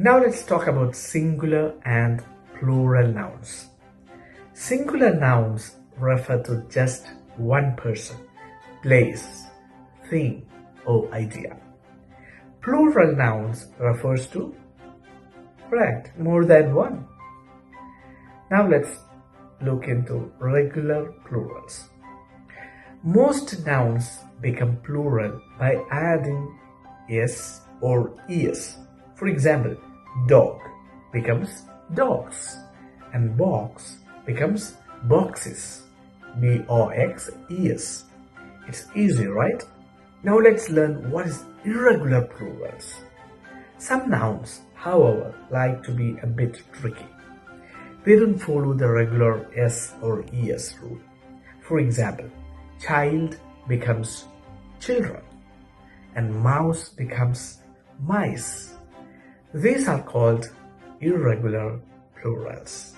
Now let's talk about singular and plural nouns. Singular nouns refer to just one person, place, thing, or idea. Plural nouns refers to more than one. Now let's look into regular plurals. Most nouns become plural by adding s or es. For example, dog becomes dogs and box becomes boxes. boxes. It's easy, right? Now let's learn what is irregular plurals. Some nouns, however, like to be a bit tricky. They don't follow the regular s or es rule. For example, child becomes children and mouse becomes mice. These are called irregular plurals.